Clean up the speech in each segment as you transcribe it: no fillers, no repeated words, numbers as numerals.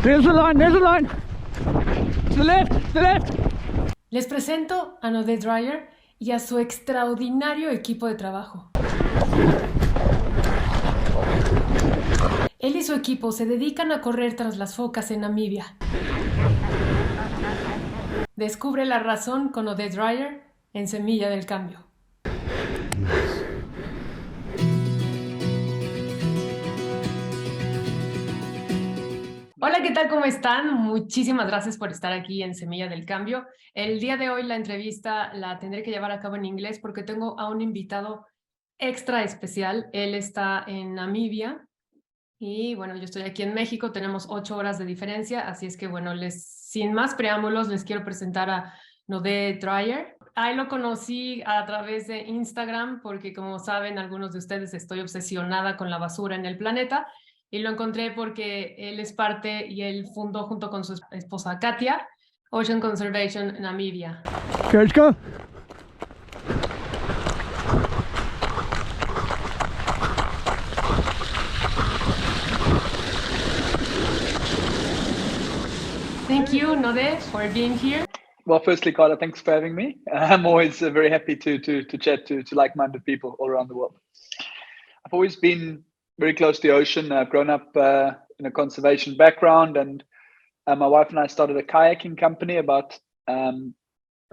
There's the line, there's the line. To the left, to the left. Les presento a Naude Dreyer y a su extraordinario equipo de trabajo. Él y su equipo se dedican a correr tras las focas en Namibia. Descubre la razón con Naude Dreyer en Semilla del Cambio. Hola, ¿qué tal? ¿Cómo están? Muchísimas gracias por estar aquí en Semilla del Cambio. El día de hoy la entrevista la tendré que llevar a cabo en inglés porque tengo a un invitado extra especial. Él está en Namibia y bueno, yo estoy aquí en México, tenemos 8 horas de diferencia, así es que bueno, sin más preámbulos les quiero presentar a Naude Dreyer. Ahí lo conocí a través de Instagram porque como saben algunos de ustedes estoy obsesionada con la basura en el planeta. Y lo encontré porque él es parte y él fundó junto con su esposa Katia Ocean Conservation Namibia. Okay, let's go. Thank you, Naude, for being here. Well, firstly, Karla, thanks for having me. I'm always very happy to chat to like-minded people all around the world. I've always been very close to the ocean. I've grown up in a conservation background, and my wife and I started a kayaking company about 10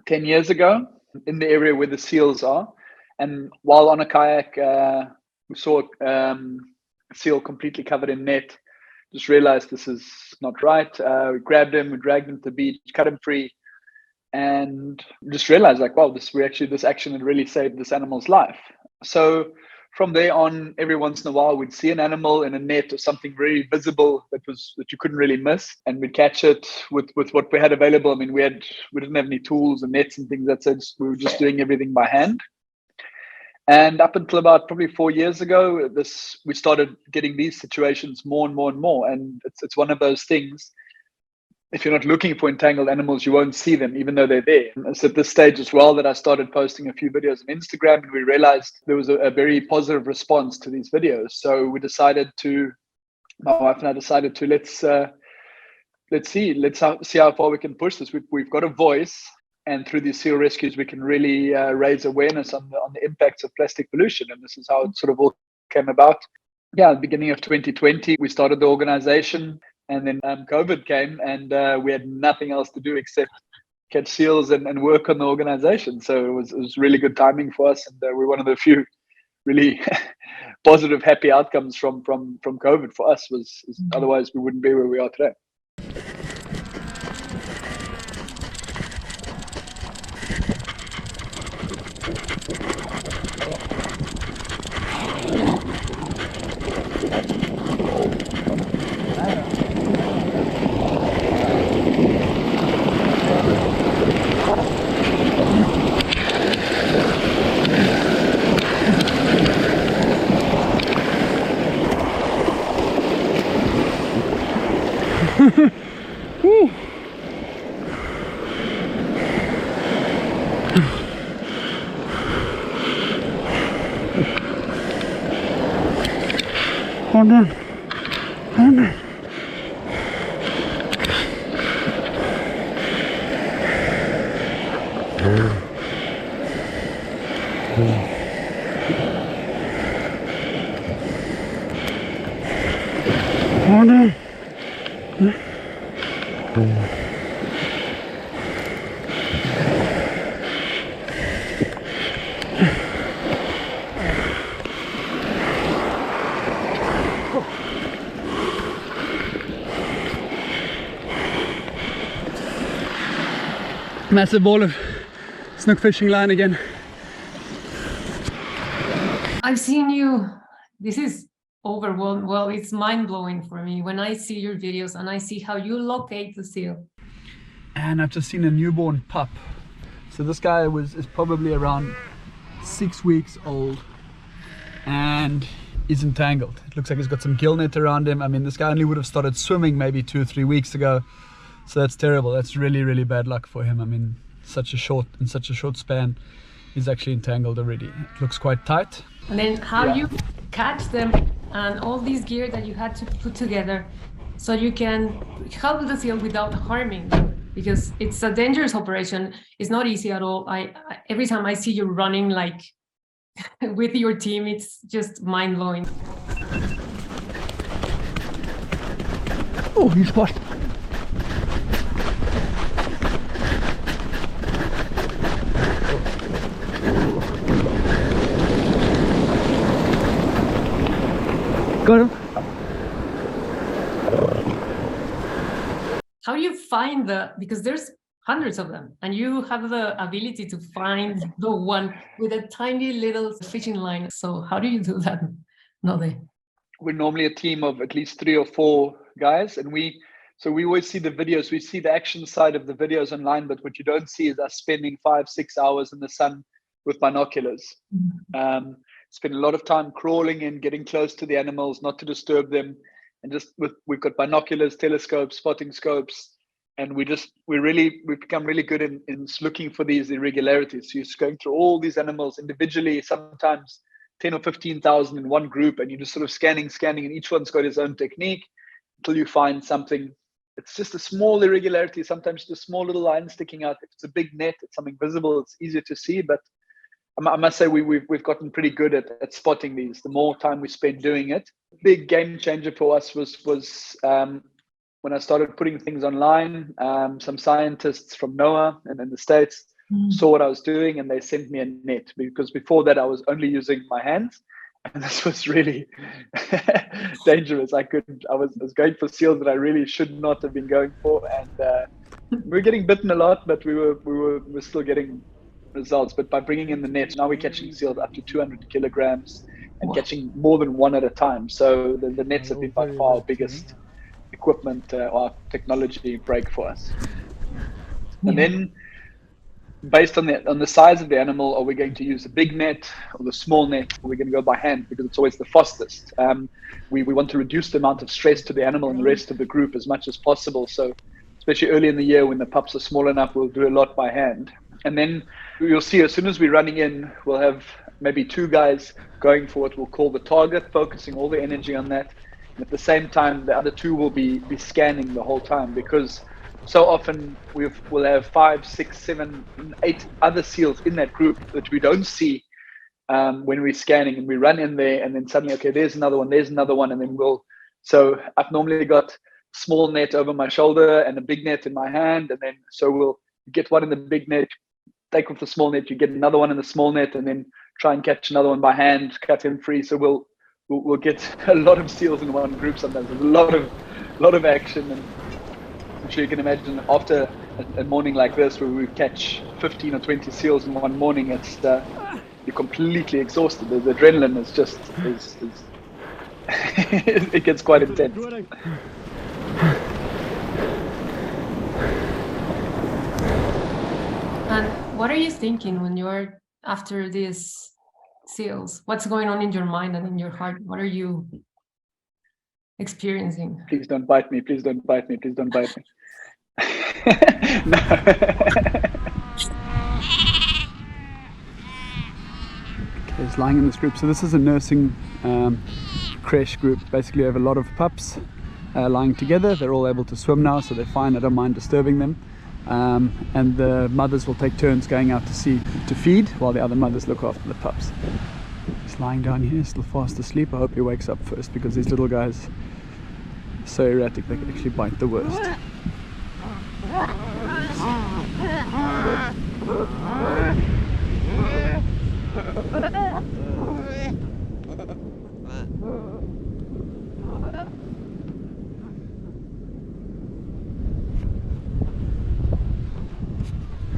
years ago in the area where the seals are. And while on a kayak, we saw a seal completely covered in net. Just realized this is not right. We grabbed him, we dragged him to the beach, cut him free, and just realized like, wow, this action had really saved this animal's life. So from there on, every once in a while, we'd see an animal in a net or something very visible that you couldn't really miss, and we'd catch it with what we had available. I mean, we didn't have any tools and nets and things. That's it. We were just doing everything by hand. And up until about probably 4 years ago, we started getting these situations more and more and more. And it's one of those things. If you're not looking for entangled animals, you won't see them, even though they're there. And it's at this stage as well that I started posting a few videos on Instagram, and we realized there was a very positive response to these videos. So my wife and I decided to let's see how far we can push this. We've got a voice, and through these seal rescues, we can really raise awareness on the impacts of plastic pollution. And this is how it sort of all came about. Yeah, at the beginning of 2020, we started the organization. And then COVID came, and we had nothing else to do except catch seals and work on the organization. So it was really good timing for us, and we're one of the few really positive, happy outcomes from COVID for us. Otherwise we wouldn't be where we are today. Hold on. Hold on. Hold on. Massive ball of snook fishing line again. I've seen you. This is overwhelming. Well, it's mind-blowing for me when I see your videos and I see how you locate the seal. And I've just seen a newborn pup. So this guy is probably around 6 weeks old and is entangled. It looks like he's got some gill net around him. I mean, this guy only would have started swimming maybe 2 or 3 weeks ago. So that's terrible. That's really, really bad luck for him. I mean, in such a short span, he's actually entangled already. It looks quite tight. And then how you catch them and all this gear that you had to put together. so you can help the seal without harming them, because it's a dangerous operation. It's not easy at all. Every time I see you running like with your team, it's just mind-blowing. Oh, he's washed. Got him. How do you find because there's hundreds of them, and you have the ability to find the one with a tiny little fishing line. So how do you do that, Naude? We're normally a team of at least 3 or 4 guys, and we always see the videos. We see the action side of the videos online, but what you don't see is us spending 5-6 hours in the sun with binoculars. Mm-hmm. Spend a lot of time crawling in, getting close to the animals, not to disturb them, and we've got binoculars, telescopes, spotting scopes, and we've become really good in looking for these irregularities. So you're just going through all these animals individually, sometimes 10 or 15,000 in one group, and you're just sort of scanning, and each one's got his own technique until you find something. It's just a small irregularity, sometimes just a small little line sticking out. If it's a big net, it's something visible, it's easier to see. But I must say we've gotten pretty good at spotting these. The more time we spend doing it, big game changer for us was when I started putting things online. Some scientists from NOAA and in the States saw what I was doing, and they sent me a net, because before that I was only using my hands, and this was really dangerous. I was going for seals that I really should not have been going for, and we were getting bitten a lot, but we were still getting results. But by bringing in the net, now we're catching seals up to 200 kilograms and catching more than one at a time. So the nets have been by far our biggest equipment or technology break for us. And then, based on the size of the animal, are we going to use a big net or the small net, or are we going to go by hand, because it's always the fastest? We want to reduce the amount of stress to the animal and the rest of the group as much as possible. So especially early in the year when the pups are small enough, we'll do a lot by hand. And then you'll see, as soon as we're running in, we'll have maybe 2 guys going for what we'll call the target, focusing all the energy on that. And at the same time, the other 2 will be scanning the whole time, because so often we'll have 5, 6, 7, 8 other seals in that group that we don't see when we're scanning, and we run in there, and then suddenly, okay, there's another one, and then so I've normally got small net over my shoulder and a big net in my hand, and then so we'll get one in the big net, take off the small net, you get another one in the small net, and then try and catch another one by hand, cut him free. So we'll get a lot of seals in one group sometimes. There's a lot of action, and I'm sure you can imagine after a morning like this where we catch 15 or 20 seals in one morning, it's you're completely exhausted. The adrenaline is just it gets quite intense. And what are you thinking when you're after these seals? What's going on in your mind and in your heart? What are you experiencing? Please don't bite me. Please don't bite me. Please don't bite me. No. Okay, he's lying in this group. So this is a nursing creche group. Basically, we have a lot of pups lying together. They're all able to swim now, so they're fine. I don't mind disturbing them. And the mothers will take turns going out to sea to feed, while the other mothers look after the pups. He's lying down here, still fast asleep. I hope he wakes up first, because these little guys are so erratic they can actually bite the worst.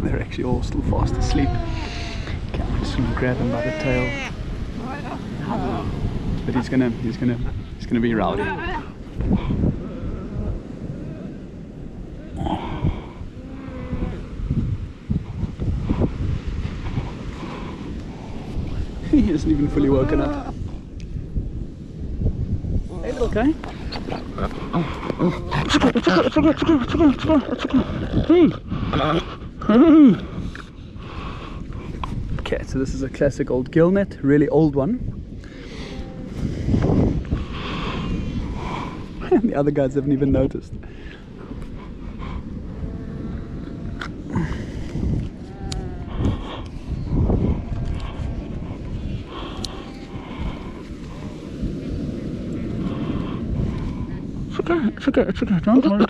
They're actually all still fast asleep. Okay, I'm just gonna grab him by the tail. But he's gonna be rowdy. He isn't even fully woken up. Hey, little guy. Okay, so this is a classic old gill net, really old one. The other guys haven't even noticed. It's okay. Don't worry.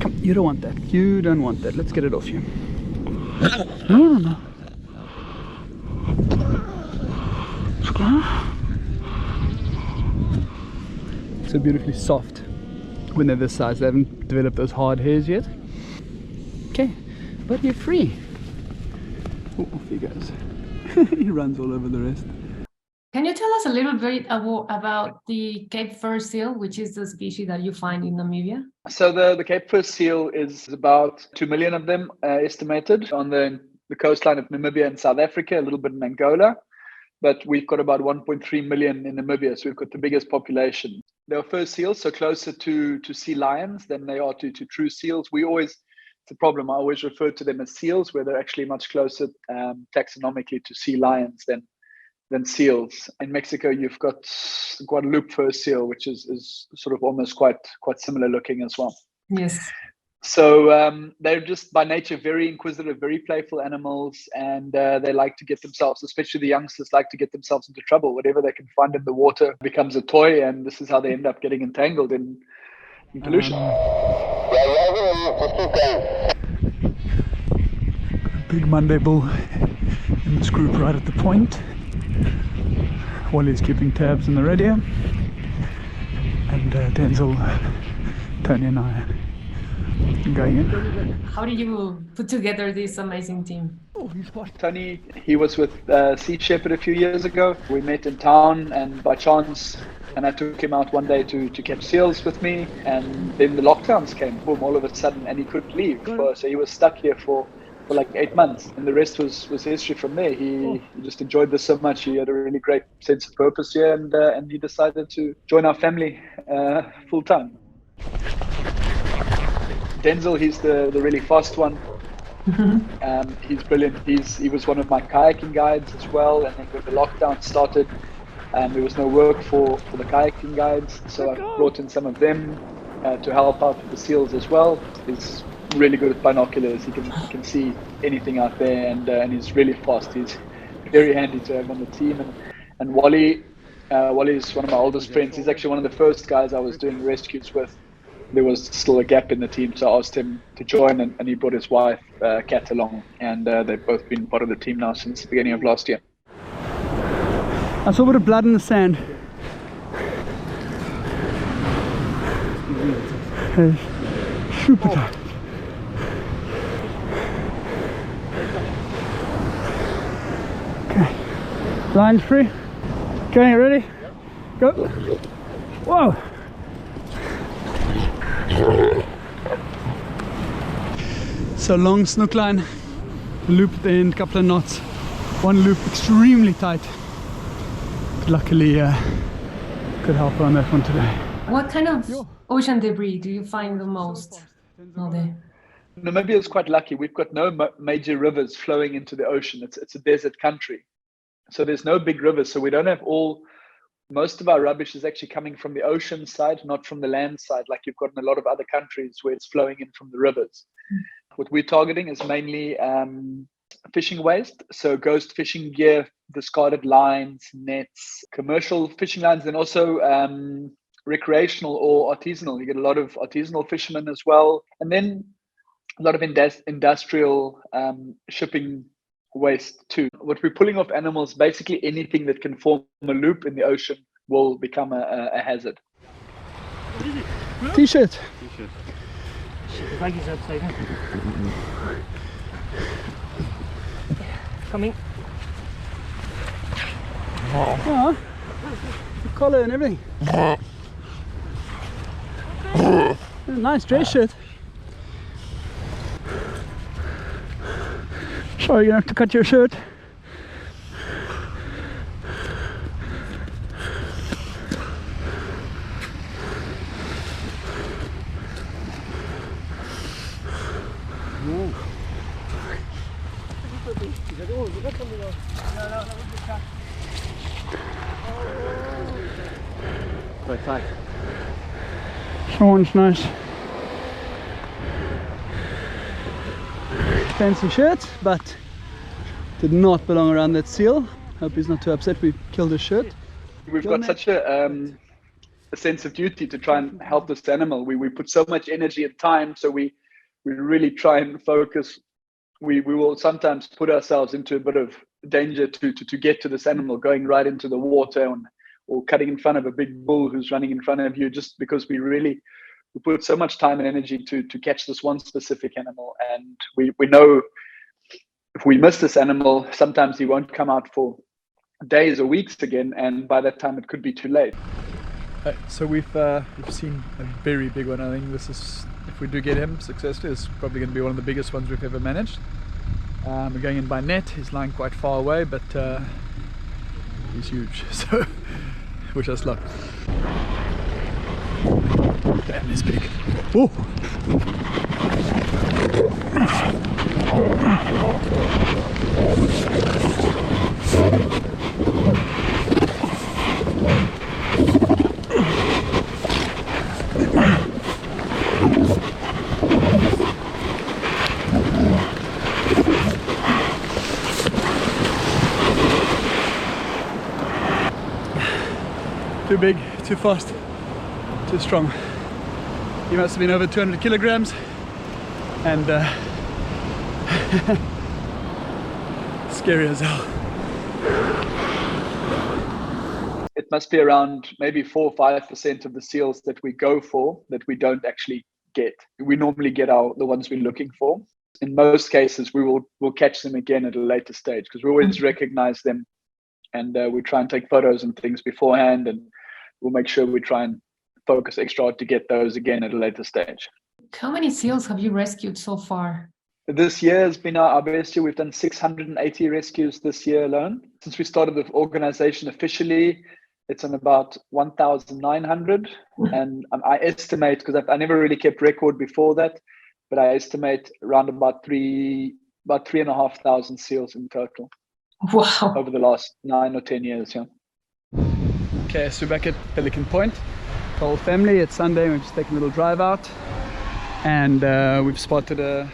Come, you don't want that. You don't want that. Let's get it off you. No. It's okay. So beautifully soft when they're this size. They haven't developed those hard hairs yet. Okay, but you're free. Oh, off he goes. He runs all over the rest. Can you tell us a little bit about the Cape Fur seal, which is the species that you find in Namibia? So the Cape Fur seal is about 2 million of them estimated on the coastline of Namibia and South Africa, a little bit in Angola. But we've got about 1.3 million in Namibia, so we've got the biggest population. They are fur seals, so closer to sea lions than they are to true seals. It's a problem. I always refer to them as seals, where they're actually much closer taxonomically to sea lions than seals. In Mexico, you've got Guadalupe fur seal, which is sort of almost quite similar looking as well. Yes. So they're just by nature very inquisitive, very playful animals, and they like to get themselves, especially the youngsters, like to get themselves into trouble. Whatever they can find in the water becomes a toy, and this is how they end up getting entangled in pollution. Big Monday bull in this group right at the point. Wally's keeping tabs on the radio, and Denzil, Tony and I are going in. How did you put together this amazing team? Tony, he was with Sea Shepherd a few years ago. We met in town, and by chance, and I took him out one day to catch seals with me, and then the lockdowns came, boom, all of a sudden, and he couldn't leave. So he was stuck here for like 8 months, and the rest was history from there. He just enjoyed this so much. He had a really great sense of purpose here, and he decided to join our family full time. Denzil, he's the really fast one. He's brilliant. He was one of my kayaking guides as well, and then when the lockdown started, there was no work for the kayaking guides, so I brought in some of them to help out with the seals as well. He's really good with binoculars. He can see anything out there, and he's really fast. He's very handy to have on the team. And Wally is one of my oldest friends. He's actually one of the first guys I was doing rescues with. There was still a gap in the team, so I asked him to join, and he brought his wife Kat along, and they've both been part of the team now since the beginning of last year. I saw a bit of blood in the sand. Super tight. Okay, line's free. Okay, ready? Go. Whoa! So long snook line, loop at the end, couple of knots, one loop extremely tight. Luckily, could help on that one today. What kind of ocean debris do you find the most? Namibia is quite lucky. We've got no major rivers flowing into the ocean. It's a desert country, so there's no big rivers. So we don't have most of our rubbish is actually coming from the ocean side, not from the land side, like you've got in a lot of other countries where it's flowing in from the rivers. What we're targeting is mainly fishing waste, so ghost fishing gear, discarded lines, nets, commercial fishing lines, and also recreational or artisanal. You get a lot of artisanal fishermen as well, and then a lot of industrial shipping waste too. What we're pulling off animals, basically anything that can form a loop in the ocean will become a hazard. T-shirt. Coming. Oh, the collar and everything. Nice dress shirt. Sorry, you're gonna have to cut your shirt. quite tight. That one's nice. Fancy shirt, but did not belong around that seal. Hope he's not too upset we killed his shirt. We've got such a sense of duty to try and help this animal. We put so much energy and time, so we really try and focus. We will sometimes put ourselves into a bit of danger to get to this animal, going right into the water or cutting in front of a big bull who's running in front of you, just because we put so much time and energy to catch this one specific animal. And we know if we miss this animal, sometimes he won't come out for days or weeks again, and by that time it could be too late. So we've seen a very big one. I think this is, if we do get him successfully, it's probably going to be one of the biggest ones we've ever managed. We're going in by net. He's lying quite far away, but he's huge, so wish us luck. Damn, he's big. Whoa. Too big, too fast, too strong. He must have been over 200 kilograms and scary as hell. It must be around maybe 4 or 5% of the seals that we go for that we don't actually get. We normally get the ones we're looking for. In most cases, we'll catch them again at a later stage because we always recognize them, and we try and take photos and things beforehand, and we'll make sure we try and focus extra hard to get those again at a later stage. How many seals have you rescued so far? This year has been our best year. We've done 680 rescues this year alone. Since we started the organization officially, it's on about 1,900. And I estimate, because I never really kept record before that, but I estimate around about 3,500 seals in total. Wow. Over the last 9 or 10 years, yeah. Okay, so we're back at Pelican Point. The whole family, it's Sunday, we're just taking a little drive out. And we've spotted a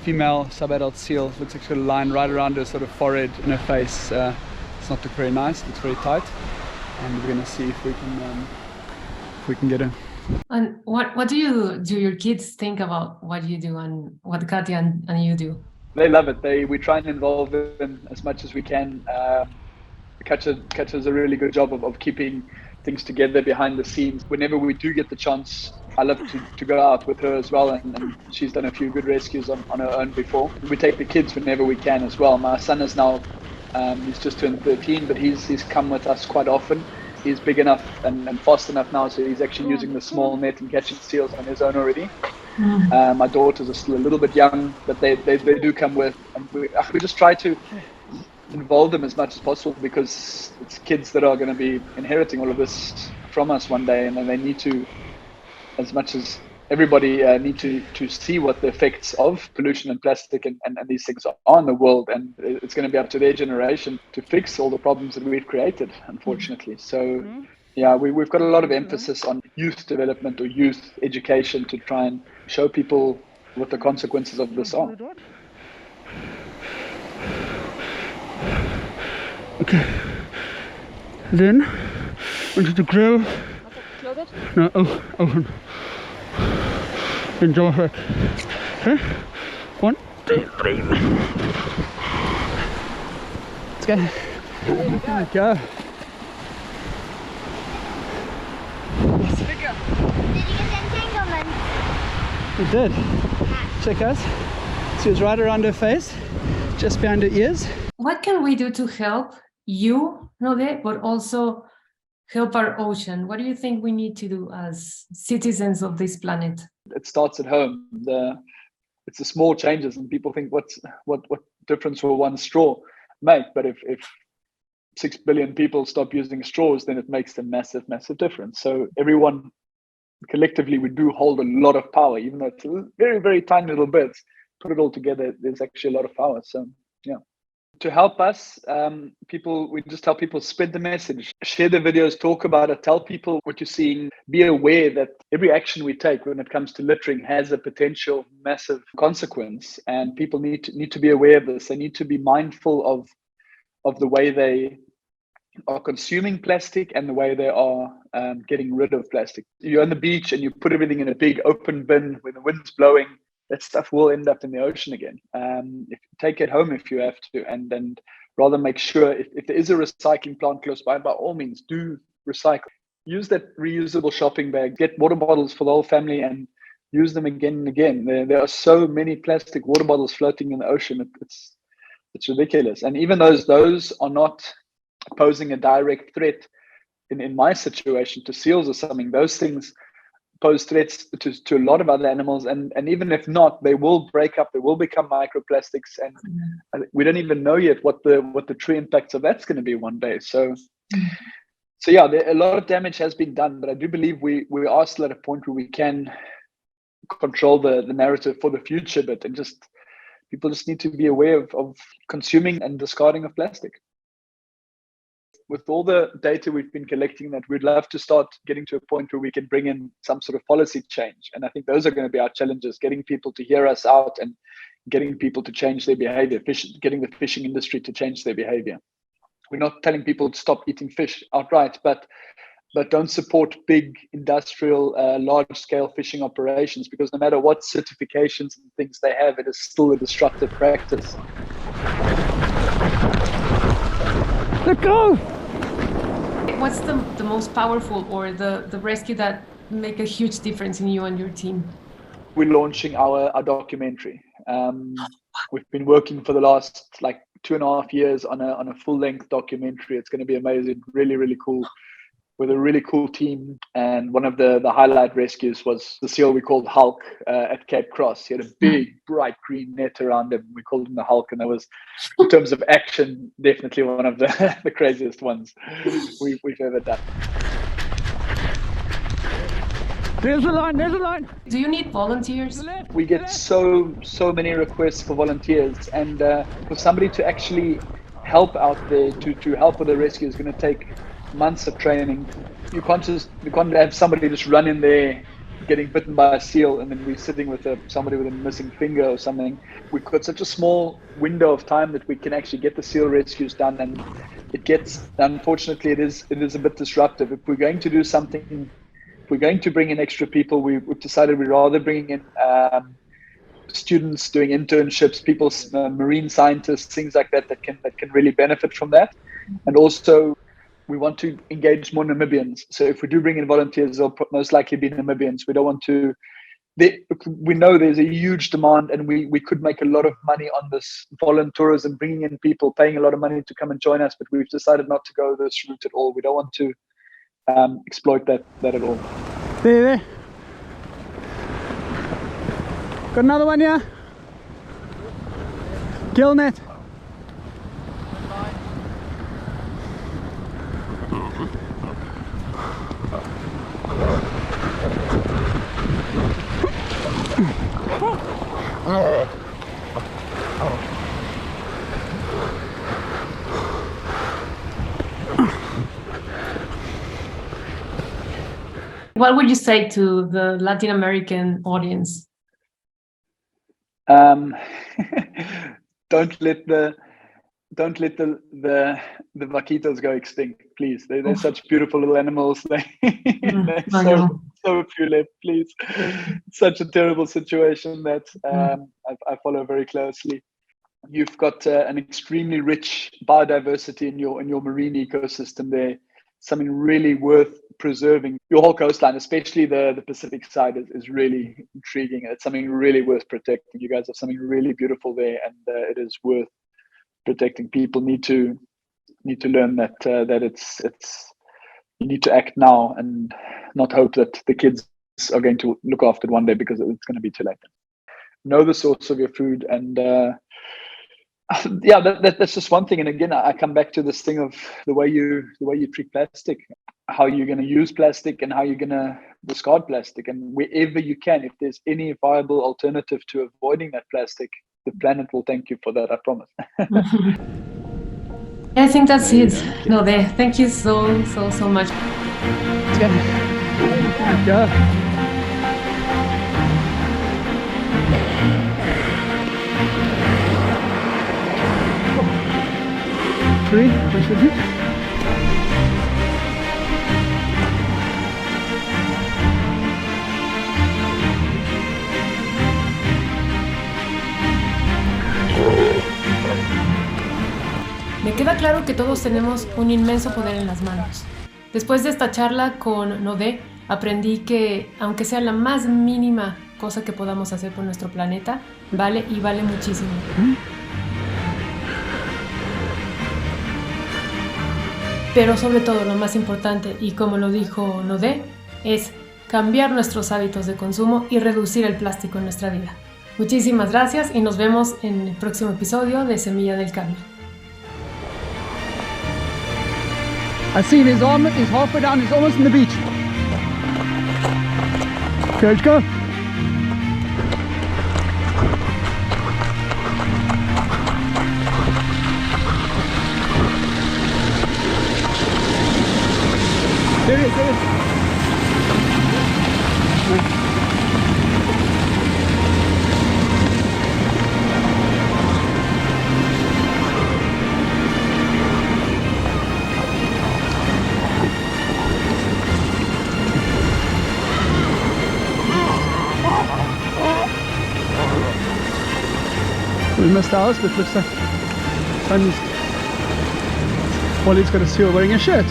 female subadult seal. Looks like she's got a line right around her sort of forehead and her face. It's not look very nice, it's very tight. And we're gonna see if we can get her. And what do your kids think about what you do and what Katya and you do? They love it. We try and involve them as much as we can. Katya does a really good job of keeping things together behind the scenes. Whenever we do get the chance, I love to go out with her as well, and she's done a few good rescues on her own before. We take the kids whenever we can as well. My son is now, he's just turned 13, but he's come with us quite often. He's big enough and fast enough now, so he's actually using the small net and catching seals on his own already. My daughters are still a little bit young, but they do come with, and we just try to involve them as much as possible, because it's kids that are going to be inheriting all of this from us one day, and then they need to, as much as everybody need to see what the effects of pollution and plastic and these things are in the world, and it's going to be up to their generation to fix all the problems that we've created, unfortunately. So yeah, we've got a lot of emphasis on youth development or youth education to try and show people what the consequences of this are. Okay, then onto the grill. No, open. Enjoy it. Okay, 1, 2, 3. Let's go. There we go. Did you get entanglement? We did. Check us. She was right around her face, just behind her ears. What can we do to help you, Naude, but also help our ocean? What do you think we need to do as citizens of this planet? It starts at home. It's the small changes, and people think what difference will one straw make? But if 6 billion people stop using straws, then it makes a massive difference. So everyone collectively, we do hold a lot of power, even though it's a very, very tiny little bit. Put it all together, there's actually a lot of power. So yeah. To help us, we just tell people, spread the message, share the videos, talk about it, tell people what you're seeing, be aware that every action we take when it comes to littering has a potential massive consequence, and people need to be aware of this. They need to be mindful of the way they are consuming plastic and the way they are getting rid of plastic. You're on the beach and you put everything in a big open bin when the wind's blowing, that stuff will end up in the ocean again. Take it home if you have to, and rather make sure if there is a recycling plant close by all means, do recycle. Use that reusable shopping bag, get water bottles for the whole family and use them again and again. There are so many plastic water bottles floating in the ocean. It's ridiculous. And even those are not posing a direct threat in my situation to seals or something. Those things pose threats to a lot of other animals, and even if not, they will break up, they will become microplastics, and we don't even know yet what the true impacts of that's going to be one day. So yeah, a lot of damage has been done, but I do believe we are still at a point where we can control the narrative for the future, but people just need to be aware of consuming and discarding of plastic. With all the data we've been collecting, that we'd love to start getting to a point where we can bring in some sort of policy change. And I think those are going to be our challenges, getting people to hear us out and getting people to change their behavior, getting the fishing industry to change their behavior. We're not telling people to stop eating fish outright, but don't support big industrial, large-scale fishing operations, because no matter what certifications and things they have, it is still a disruptive practice. Let go! What's the most powerful or the rescue that make a huge difference in you and your team? We're launching our documentary. We've been working for the last 2.5 years on a full-length documentary. It's going to be amazing, really, really cool, with a really cool team. And one of the highlight rescues was the seal we called Hulk at Cape Cross. He had a big, bright green net around him. We called him the Hulk, and that was, in terms of action, definitely one of the craziest ones we've ever done. There's a line. Do you need volunteers? We get so many requests for volunteers, and for somebody to actually help out there, to help with the rescue, is going to take months of training. You can't have somebody just run in there getting bitten by a seal and then we're sitting with somebody with a missing finger or something. We've got such a small window of time that we can actually get the seal rescues done, and unfortunately it is a bit disruptive. If we're going to do something, if we're going to bring in extra people, we've decided we'd rather bring in students doing internships, people, marine scientists, things like that can really benefit from that. And also we want to engage more Namibians. So if we do bring in volunteers, they'll most likely be Namibians. We don't want to. We know there's a huge demand, and we could make a lot of money on this voluntourism, bringing in people, paying a lot of money to come and join us. But we've decided not to go this route at all. We don't want to exploit that at all. There. Got another one here. Gill net. What would you say to the Latin American audience? Don't let the vaquitos go extinct, please. They're such beautiful little animals. They're so few left, please. It's such a terrible situation that I follow very closely. You've got an extremely rich biodiversity in your marine ecosystem there. Something really worth preserving. Your whole coastline, especially the Pacific side, is really intriguing. It's something really worth protecting. You guys have something really beautiful there, and it is worth protecting. People need to learn that it's you need to act now and not hope that the kids are going to look after it one day, because it's going to be too late. Know the source of your food, and that's just one thing. And again, I come back to this thing of the way you treat plastic, how you're going to use plastic, and how you're going to discard plastic. And wherever you can, if there's any viable alternative to avoiding that plastic, the planet will thank you for that, I promise. I think that's it. Naude, thank you so much. Go. 3, push it. Me queda claro que todos tenemos un inmenso poder en las manos. Después de esta charla con Naude, aprendí que, aunque sea la más mínima cosa que podamos hacer por nuestro planeta, vale y vale muchísimo. Pero sobre todo, lo más importante, y como lo dijo Naude, es cambiar nuestros hábitos de consumo y reducir el plástico en nuestra vida. Muchísimas gracias y nos vemos en el próximo episodio de Semilla del Cambio. I see his arm is halfway down, he's almost in the beach. Okay, let's go. There he is, there he is. We missed ours, but it looks like Wally's got a seal wearing a shirt.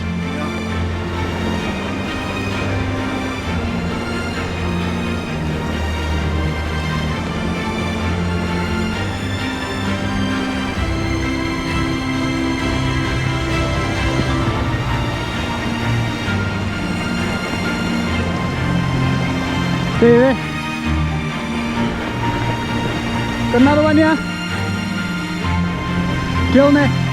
There. Got another one, yeah? Gillnet.